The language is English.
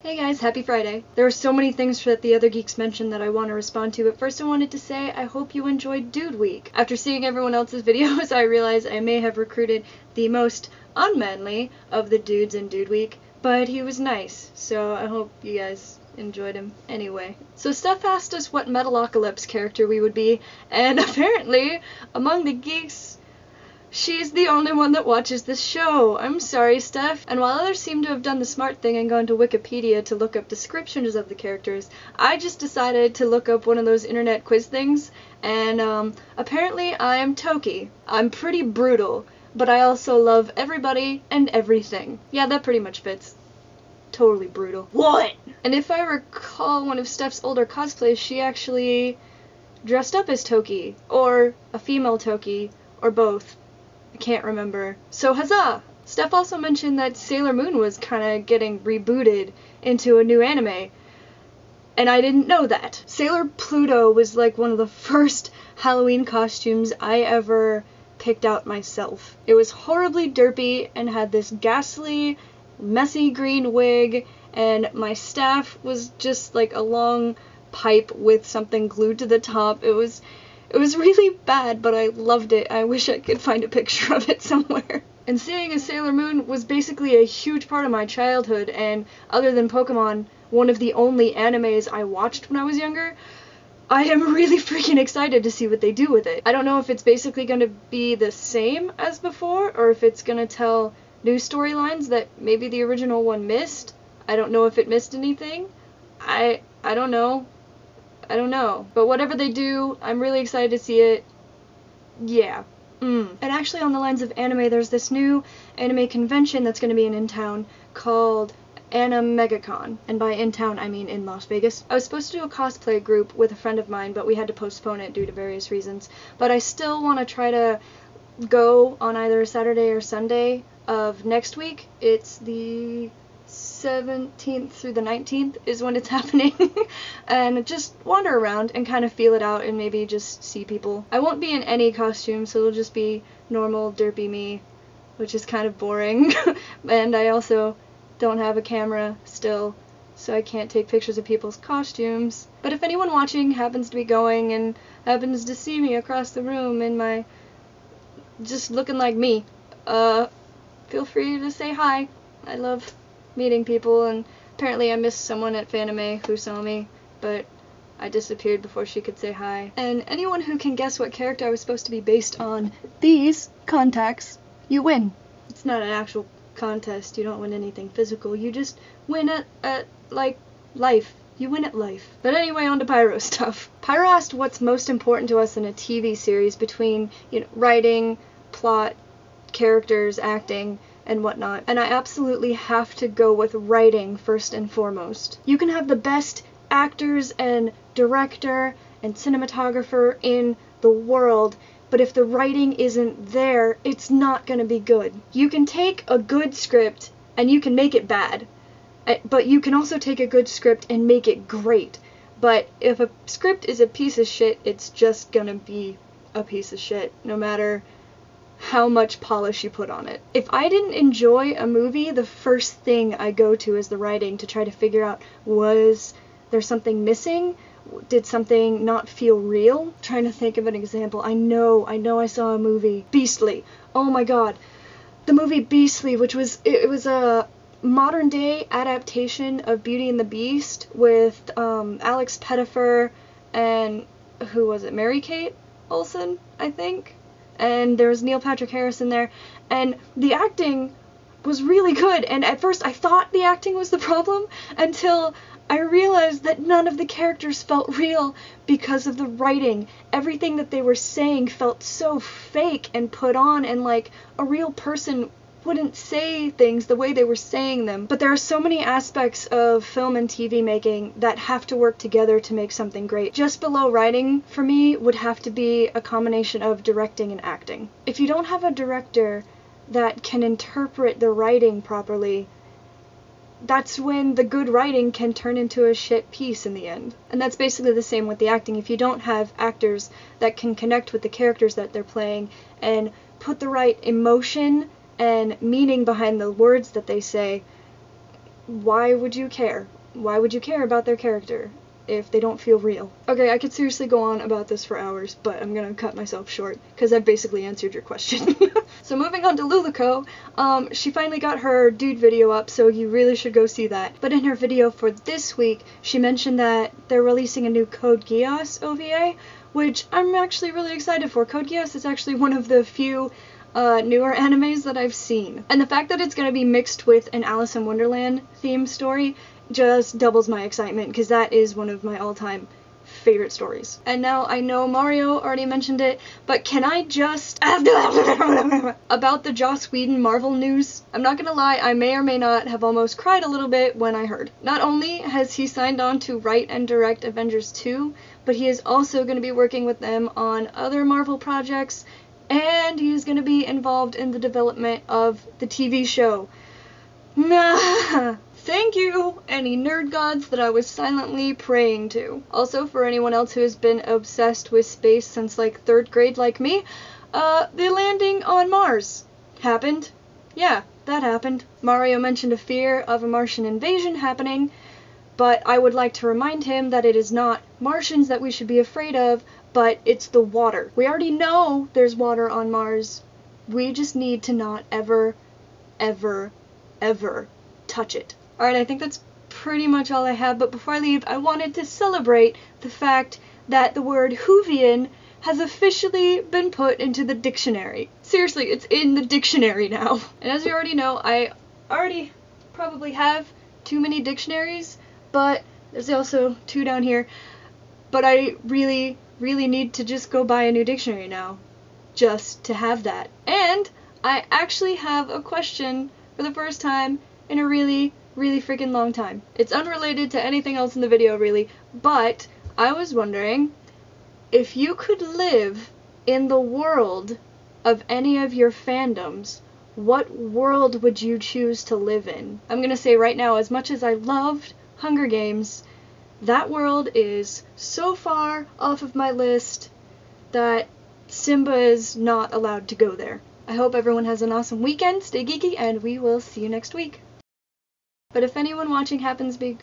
Hey guys, happy Friday. There are so many things that the other geeks mentioned that I want to respond to, but first I wanted to say I hope you enjoyed Dude Week. After seeing everyone else's videos, I realized I may have recruited the most unmanly of the dudes in Dude Week, but he was nice, so I hope you guys enjoyed him anyway. So Steph asked us what Metalocalypse character we would be, and apparently, among the geeks, she's the only one that watches this show. I'm sorry, Steph. And while others seem to have done the smart thing and gone to Wikipedia to look up descriptions of the characters, I just decided to look up one of those internet quiz things, and apparently I am Toki. I'm pretty brutal, but I also love everybody and everything. Yeah, that pretty much fits. Totally brutal. What? And if I recall one of Steph's older cosplays, she actually dressed up as Toki, or a female Toki, or both. I can't remember. So huzzah! Steph also mentioned that Sailor Moon was kinda getting rebooted into a new anime, and I didn't know that. Sailor Pluto was like one of the first Halloween costumes I ever picked out myself. It was horribly derpy and had this ghastly, messy green wig, and my staff was just like a long pipe with something glued to the top. It was really bad, but I loved it. I wish I could find a picture of it somewhere. And seeing a Sailor Moon was basically a huge part of my childhood, and other than Pokemon, one of the only animes I watched when I was younger. I am really freaking excited to see what they do with it. I don't know if it's basically going to be the same as before, or if it's going to tell new storylines that maybe the original one missed. I don't know if it missed anything. I don't know. I don't know. But whatever they do, I'm really excited to see it. Yeah. And actually, on the lines of anime, there's this new anime convention that's going to be in town called Animegacon. And by in town, I mean in Las Vegas. I was supposed to do a cosplay group with a friend of mine, but we had to postpone it due to various reasons. But I still want to try to go on either Saturday or Sunday of next week. It's the 17th through the 19th is when it's happening, and just wander around and kind of feel it out and maybe just see people. I won't be in any costume, so it'll just be normal derpy me, which is kind of boring, and I also don't have a camera still, so I can't take pictures of people's costumes. But if anyone watching happens to be going and happens to see me across the room in my just looking like me, feel free to say hi. I love meeting people, and apparently I missed someone at Fanime who saw me, but I disappeared before she could say hi. And anyone who can guess what character I was supposed to be based on these contacts, you win. It's not an actual contest, you don't win anything physical, you just win at like, life. You win at life. But anyway, on to Pyro stuff. Pyro asked what's most important to us in a TV series between, writing, plot, characters, acting, and whatnot, and I absolutely have to go with writing first and foremost. You can have the best actors and director and cinematographer in the world, but if the writing isn't there, it's not gonna be good. You can take a good script and you can make it bad, but you can also take a good script and make it great. But if a script is a piece of shit, it's just gonna be a piece of shit, no matter how much polish you put on it. If I didn't enjoy a movie, the first thing I go to is the writing to try to figure out, was there something missing? Did something not feel real? Trying to think of an example. I know I saw a movie, Beastly. Oh my god. The movie Beastly, which was, it was a modern day adaptation of Beauty and the Beast with Alex Pettyfer and, who was it, Mary-Kate Olsen, I think? And there was Neil Patrick Harris in there, and the acting was really good, and at first I thought the acting was the problem, until I realized that none of the characters felt real because of the writing. Everything that they were saying felt so fake and put on, and like a real person wouldn't say things the way they were saying them. But there are so many aspects of film and TV making that have to work together to make something great. Just below writing, for me, would have to be a combination of directing and acting. If you don't have a director that can interpret the writing properly, that's when the good writing can turn into a shit piece in the end. And that's basically the same with the acting. If you don't have actors that can connect with the characters that they're playing and put the right emotion and meaning behind the words that they say, why would you care? why would you care about their character if they don't feel real? Okay, I could seriously go on about this for hours, but I'm gonna cut myself short, because I've basically answered your question. So moving on to Luluco, she finally got her dude video up, so you really should go see that. But in her video for this week, she mentioned that they're releasing a new Code Geass OVA, which I'm actually really excited for. Code Geass is actually one of the few newer animes that I've seen. And the fact that it's going to be mixed with an Alice in Wonderland themed story just doubles my excitement, because that is one of my all-time favorite stories. And now I know Mario already mentioned it, but can I just about the Joss Whedon Marvel news? I'm not gonna lie, I may or may not have almost cried a little bit when I heard. Not only has he signed on to write and direct Avengers 2, but he is also going to be working with them on other Marvel projects, and he is going to be involved in the development of the TV show. Thank you, any nerd gods that I was silently praying to. Also, for anyone else who has been obsessed with space since like 3rd grade like me, the landing on Mars happened. Yeah, that happened. Mario mentioned a fear of a Martian invasion happening, but I would like to remind him that it is not Martians that we should be afraid of, but it's the water. We already know there's water on Mars. We just need to not ever, ever, ever touch it. Alright, I think that's pretty much all I have, but before I leave, I wanted to celebrate the fact that the word Whovian has officially been put into the dictionary. Seriously, it's in the dictionary now. And as you already know, I already probably have too many dictionaries, but there's also 2 down here. But I really need to just go buy a new dictionary now, just to have that. And I actually have a question for the first time in a really freaking long time. It's unrelated to anything else in the video, really, but I was wondering if you could live in the world of any of your fandoms, what world would you choose to live in? I'm gonna say right now, as much as I loved Hunger Games, that world is so far off of my list that Simba is not allowed to go there. I hope everyone has an awesome weekend, stay geeky, and we will see you next week. But if anyone watching happens to be...